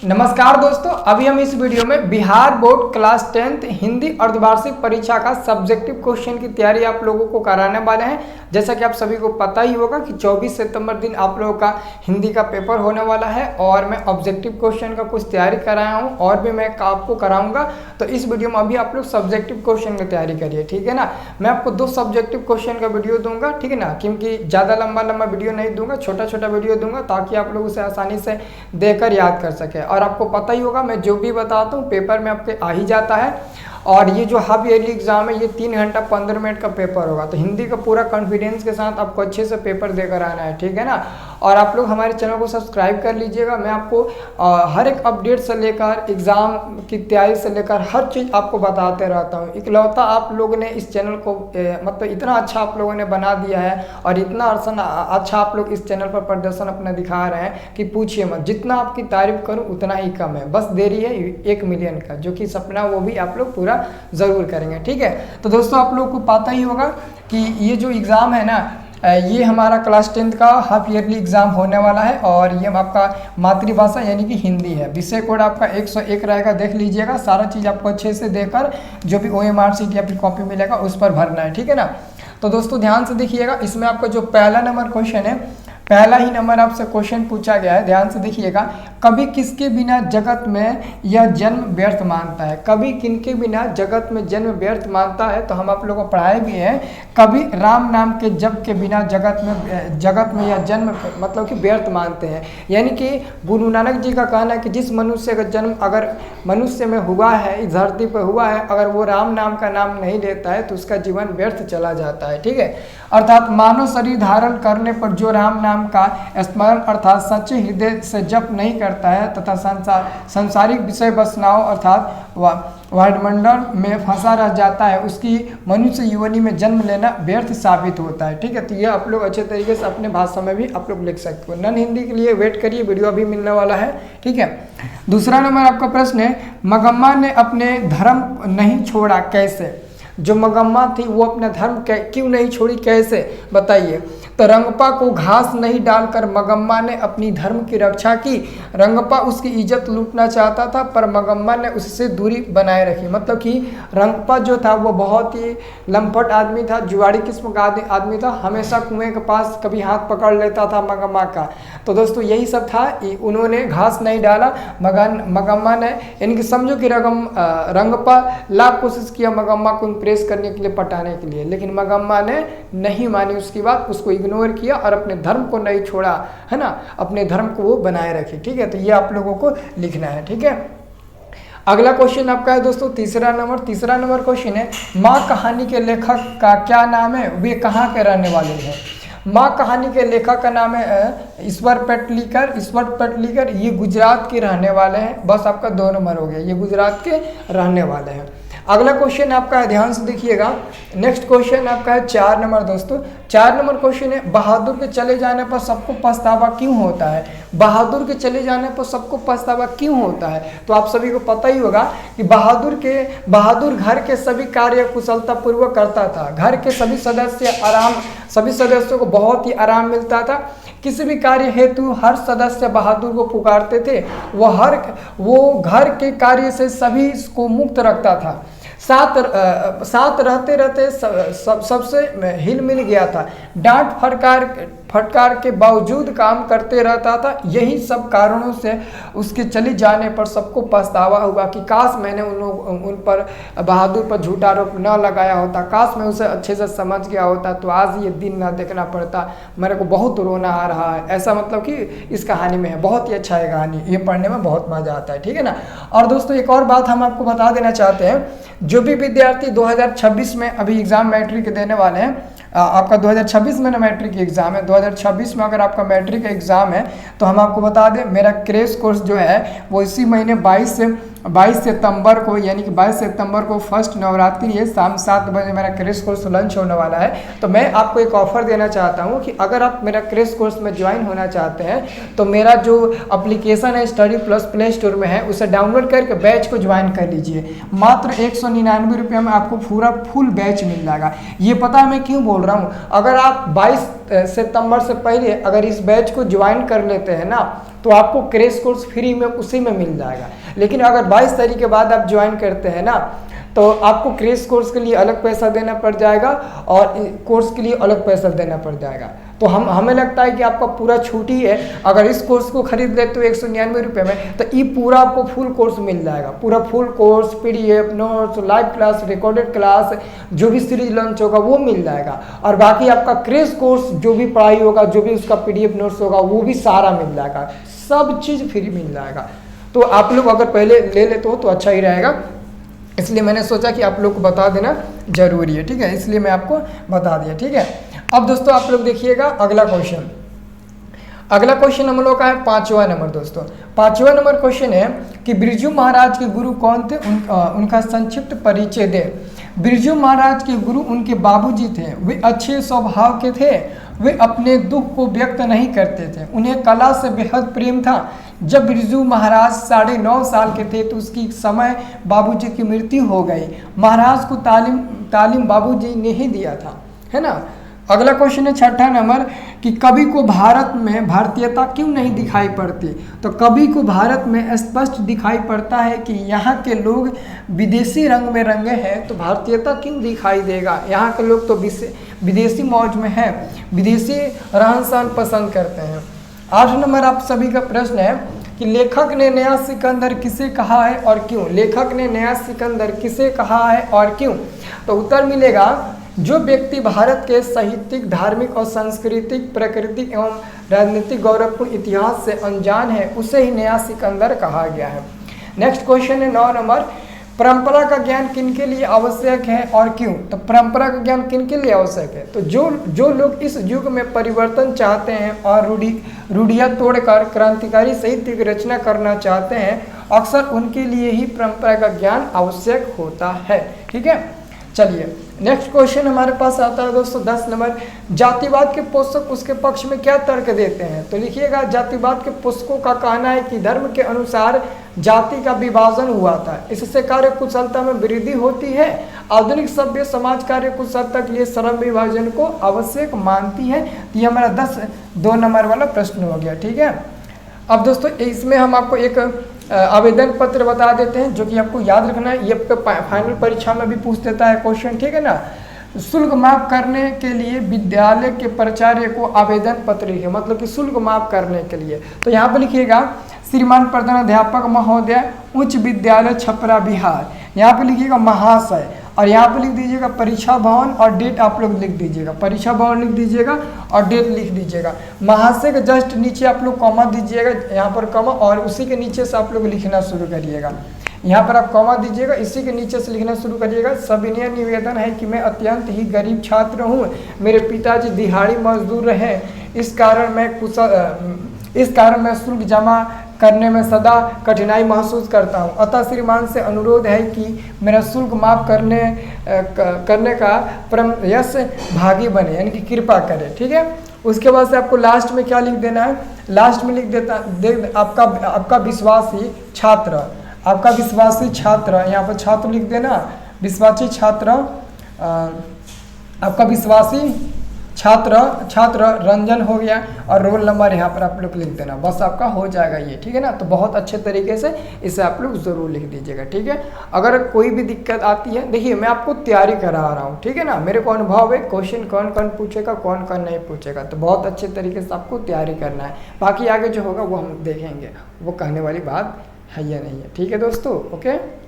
नमस्कार दोस्तों, अभी हम इस वीडियो में Bihar board class 10th Hindi अर्धवार्षिक परीक्षा का सब्जेक्टिव क्वेश्चन की तैयारी आप लोगों को कराने वाले हैं। जैसा कि आप सभी को पता ही होगा कि 24 सितंबर दिन आप लोगों का हिंदी का पेपर होने वाला है और मैं ऑब्जेक्टिव क्वेश्चन का कुछ तैयारी कराया हूं और भी मैं आपको कराऊंगा। तो इस वीडियो में अभी आप लोग सब्जेक्टिव क्वेश्चन की तैयारी करिए, ठीक है ना। मैं आपको 2 सब्जेक्टिव क्वेश्चन का वीडियो दूंगा, ठीक है ना, क्योंकि ज़्यादा लंबा वीडियो नहीं दूंगा, छोटा वीडियो दूंगा ताकि आप लोग उसे आसानी से देखकर याद कर सकें। और आपको पता ही होगा मैं जो भी बताता हूँ पेपर में आपके आ ही जाता है। और ये जो हाफ ईयरली एग्जाम है ये 3 घंटा 15 मिनट का पेपर होगा, तो हिंदी का पूरा कॉन्फिडेंस के साथ आपको अच्छे से पेपर देकर आना है, ठीक है ना। और आप लोग हमारे चैनल को सब्सक्राइब कर लीजिएगा। मैं आपको हर एक अपडेट से लेकर एग्ज़ाम की तैयारी से लेकर हर चीज़ आपको बताते रहता हूँ। इकलौता आप लोगों ने इस चैनल को मतलब इतना अच्छा आप लोगों ने बना दिया है और इतना अच्छा आप लोग इस चैनल पर प्रदर्शन अपना दिखा रहे हैं कि पूछिए मत। जितना आपकी तारीफ करूँ उतना ही कम है। बस देरी है 1 मिलियन का, जो कि सपना वो भी आप लोग पूरा ज़रूर करेंगे, ठीक है। तो दोस्तों आप लोग को पता ही होगा कि ये जो एग्ज़ाम है ना, ये हमारा क्लास 10th का हाफ ईयरली एग्ज़ाम होने वाला है और ये आपका मातृभाषा यानी कि हिंदी है। विषय कोड आपका 101 रहेगा, देख लीजिएगा। सारा चीज़ आपको अच्छे से देकर जो भी OMR शीट या फिर कॉपी मिलेगा उस पर भरना है, ठीक है ना। तो दोस्तों ध्यान से देखिएगा, इसमें आपका जो पहला नंबर क्वेश्चन है, पहला ही नंबर आपसे क्वेश्चन पूछा गया है, ध्यान से देखिएगा। कभी किसके बिना जगत में यह जन्म व्यर्थ मानता है। कभी किनके बिना जगत में जन्म व्यर्थ मानता है, तो हम आप लोगों को पढ़ाए भी हैं। कभी राम नाम के जप के बिना जगत में यह जन्म मतलब कि व्यर्थ मानते हैं। यानी कि गुरु नानक जी का कहना है कि जिस मनुष्य का जन्म अगर मनुष्य में हुआ है, इस धरती पर हुआ है, अगर वो राम नाम का नाम नहीं लेता है तो उसका जीवन व्यर्थ चला जाता है, ठीक है। अर्थात मानव शरीर धारण करने पर जो राम नाम का स्मरण अर्थात सच्चे हृदय से जप नहीं करता है तथा संसारिक विषय वासनाओं अर्थात वायुमंडल में फंसा रह जाता है, उसकी मनुष्य योनि में जन्म लेना व्यर्थ साबित होता है, ठीक है। तो ये आप लोग अच्छे तरीके से अपने भाषा में भी आप लोग लिख सकते हो। नॉन हिंदी के लिए वेट करिए, वीडियो अभी मिलने वाला है, ठीक है। दूसरा नंबर आपका प्रश्न है, मगम्मा ने अपने धर्म नहीं छोड़ा कैसे। जो मगम्मा थी वो अपना धर्म क्यों नहीं छोड़ी, कैसे बताइए। तो रंगपा को घास नहीं डालकर मगम्मा ने अपनी धर्म की रक्षा की। रंगपा उसकी इज्जत लूटना चाहता था पर मगम्मा ने उससे दूरी बनाए रखी। मतलब कि रंगपा जो था वो बहुत ही लंपट आदमी था, जुआड़ी किस्म का आदमी था, हमेशा कुएं के पास कभी हाथ पकड़ लेता था मगम्मा का। तो दोस्तों यही सब था, उन्होंने घास नहीं डाला मगम्मा ने, यानी कि समझो कि रंगपा लाख कोशिश किया मगम्मा को इम्प्रेस करने के लिए, पटाने के लिए, लेकिन मगम्मा ने नहीं मानी उसकी बात, उसको इग्नोर किया और अपने धर्म को नहीं छोड़ा, है ना, अपने धर्म को वो बनाए रखे, ठीक है। तो ये आप लोगों को लिखना है, ठीक है। अगला क्वेश्चन आपका है दोस्तों तीसरा नंबर क्वेश्चन है, माँ कहानी के लेखक का क्या नाम है, वे कहाँ के रहने वाले हैं। माँ कहानी के लेखक का नाम है ईश्वर पेटलीकर। ये गुजरात के रहने वाले हैं। बस आपका 2 नंबर हो गया, ये गुजरात के रहने वाले हैं। अगला क्वेश्चन आपका है, ध्यान से देखिएगा। नेक्स्ट क्वेश्चन आपका है 4 नंबर दोस्तों। 4 नंबर क्वेश्चन है, बहादुर के चले जाने पर सबको पछतावा क्यों होता है। बहादुर के चले जाने पर सबको पछतावा क्यों होता है। तो आप सभी को पता ही होगा कि बहादुर घर के सभी कार्य कुशलता पूर्वक करता था। घर के सभी सदस्यों को बहुत ही आराम मिलता था। किसी भी कार्य हेतु हर सदस्य बहादुर को पुकारते थे। वो घर के कार्य से सभी को मुक्त रखता था। साथ रहते सबसे हिल मिल गया था। डांट फटकार के बावजूद काम करते रहता था। यही सब कारणों से उसके चले जाने पर सबको पछतावा हुआ कि काश मैंने उन पर बहादुर पर झूठा आरोप न लगाया होता, काश मैं उसे अच्छे से समझ गया होता तो आज ये दिन ना देखना पड़ता। मेरे को बहुत रोना आ रहा है, ऐसा मतलब कि इस कहानी में है। बहुत ही अच्छा है कहानी, ये पढ़ने में बहुत मज़ा आता है, ठीक है ना। और दोस्तों एक और बात हम आपको बता देना चाहते हैं, जो भी विद्यार्थी 2026 में अभी एग्ज़ाम मैट्रिक देने वाले हैं, आपका 2026 में ना मैट्रिक एग्ज़ाम है, 2026 में अगर आपका मैट्रिक एग्ज़ाम है तो हम आपको बता दें मेरा क्रैश कोर्स जो है वो इसी महीने 22 सितंबर को, यानी कि 22 सितंबर को फर्स्ट नवरात्रि है, शाम 7 बजे मेरा क्रैश कोर्स लॉन्च होने वाला है। तो मैं आपको एक ऑफर देना चाहता हूं कि अगर आप मेरा क्रैश कोर्स में ज्वाइन होना चाहते हैं तो मेरा जो एप्लीकेशन है स्टडी प्लस प्ले स्टोर में है, उसे डाउनलोड करके बैच को ज्वाइन कर लीजिए। मात्र 199 रुपये में आपको पूरा फुल बैच मिल जाएगा। ये पता है मैं क्यों बोल रहा हूँ, अगर आप सितंबर से पहले अगर इस बैच को ज्वाइन कर लेते हैं ना तो आपको क्रैश कोर्स फ्री में उसी में मिल जाएगा। लेकिन अगर 22 तारीख के बाद आप ज्वाइन करते हैं ना तो आपको क्रैश कोर्स के लिए अलग पैसा देना पड़ जाएगा और कोर्स के लिए अलग पैसा देना पड़ जाएगा। तो हमें लगता है कि आपका पूरा छूट ही है। अगर इस कोर्स को खरीद लेते हो 199 रुपये में तो ये पूरा आपको फुल कोर्स मिल जाएगा। पूरा full course, PDF, notes, live class, recorded class, जो भी सीरीज लॉन्च होगा वो मिल जाएगा। और बाकी आपका क्रैश कोर्स जो भी पढ़ाई होगा, जो भी उसका PDF नोट्स होगा वो भी सारा मिल जाएगा, सब चीज़ फ्री मिल जाएगा। तो आप लोग अगर पहले ले लेते हो तो अच्छा ही रहेगा, इसलिए मैंने सोचा कि आप लोग को बता देना जरूरी है। ठीक है, इसलिए मैं आपको बता दिया। ठीक है, अब दोस्तों आप लोग देखिएगा अगला क्वेश्चन। अगला क्वेश्चन हम लोग का है 5वां नंबर। दोस्तों 5वां नंबर क्वेश्चन है कि बिरजू महाराज के गुरु कौन थे, उनका संक्षिप्त परिचय दे। बिरजू महाराज के गुरु उनके बाबूजी थे। वे अच्छे स्वभाव के थे। वे अपने दुख को व्यक्त नहीं करते थे। उन्हें कला से बेहद प्रेम था। जब बिरजू महाराज 9.5 साल के थे तो उसकी समय बाबूजी की मृत्यु हो गई। महाराज को तालीम बाबूजी ने ही दिया था, है ना। अगला क्वेश्चन है 6ठा नंबर कि कवि को भारत में भारतीयता क्यों नहीं दिखाई पड़ती। तो कवि को भारत में स्पष्ट दिखाई पड़ता है कि यहाँ के लोग विदेशी रंग में रंगे हैं, तो भारतीयता क्यों दिखाई देगा। यहाँ के लोग तो विदेशी मौज में है, विदेशी रहन सहन पसंद करते हैं। 8 नंबर आप सभी का प्रश्न है कि लेखक ने नया सिकंदर किसे कहा है और क्यों। लेखक ने नया सिकंदर किसे कहा है और क्यों। तो उत्तर मिलेगा जो व्यक्ति भारत के साहित्यिक, धार्मिक और सांस्कृतिक, प्राकृतिक एवं राजनीतिक गौरवपूर्ण इतिहास से अनजान है उसे ही नया सिकंदर कहा गया है। नेक्स्ट क्वेश्चन है 9 नंबर, परंपरा का ज्ञान किनके लिए आवश्यक है और क्यों। तो परंपरा का ज्ञान किनके लिए आवश्यक है, तो जो लोग इस युग में परिवर्तन चाहते हैं और रूढ़ियाँ तोड़कर क्रांतिकारी साहित्य की रचना करना चाहते हैं, अक्सर उनके लिए ही परंपरा का ज्ञान आवश्यक होता है। ठीक है, चलिए नेक्स्ट क्वेश्चन हमारे पास आता है दोस्तों 10 नंबर, जातिवाद के पोषक उसके पक्ष में क्या तर्क देते हैं। तो लिखिएगा जातिवाद के पोषकों का कहना है कि धर्म के अनुसार जाति का विभाजन हुआ था, इससे कार्य कुशलता में वृद्धि होती है। आधुनिक सभ्य समाज कार्य कुशलता के लिए श्रम विभाजन को आवश्यक मानती है। तो ये हमारा 2 नंबर वाला प्रश्न हो गया। ठीक है, अब दोस्तों इसमें हम आपको एक आवेदन पत्र बता देते हैं जो कि आपको याद रखना है, ये आपको फाइनल परीक्षा में भी पूछ देता है क्वेश्चन। ठीक है ना, शुल्क माफ करने के लिए विद्यालय के प्राचार्य को आवेदन पत्र लिखे, मतलब कि शुल्क माफ करने के लिए। तो यहाँ पर लिखिएगा श्रीमान प्रधानाध्यापक महोदय, उच्च विद्यालय छपरा बिहार। यहाँ पे लिखिएगा महाशय और यहाँ पे लिख दीजिएगा परीक्षा भवन और डेट आप लोग लिख दीजिएगा, परीक्षा भवन लिख दीजिएगा और डेट लिख दीजिएगा। महाशय के जस्ट नीचे आप लोग कॉमा दीजिएगा, यहाँ पर कॉमा, और उसी के नीचे से आप लोग लिखना शुरू करिएगा। यहाँ पर आप कॉमा दीजिएगा, इसी के नीचे से लिखना शुरू करिएगा। सविनय निवेदन है कि मैं अत्यंत ही गरीब छात्र हूँ, मेरे पिताजी दिहाड़ी मजदूर रहे, इस कारण मैं शुल्क जमा करने में सदा कठिनाई महसूस करता हूँ। अतः श्रीमान से अनुरोध है कि मेरा शुल्क माफ करने का प्रयस भागी बने, यानी कि कृपा करें। ठीक है, उसके बाद से आपको लास्ट में क्या लिख देना है, लास्ट में लिख देता आपका विश्वासी छात्र, आपका विश्वासी छात्र, यहाँ पर छात्र लिख देना, विश्वासी छात्र, आपका विश्वासी छात्र रंजन हो गया और रोल नंबर यहाँ पर आप लोग लिख देना, बस आपका हो जाएगा ये। ठीक है ना, तो बहुत अच्छे तरीके से इसे आप लोग ज़रूर लिख दीजिएगा। ठीक है, अगर कोई भी दिक्कत आती है, देखिए मैं आपको तैयारी करा रहा हूँ। ठीक है ना, मेरे को अनुभव है क्वेश्चन कौन कौन पूछेगा कौन कौन नहीं पूछेगा, तो बहुत अच्छे तरीके से आपको तैयारी करना है। बाकी आगे जो होगा वो हम देखेंगे, वो कहने वाली बात है या नहीं है। ठीक है दोस्तों, ओके।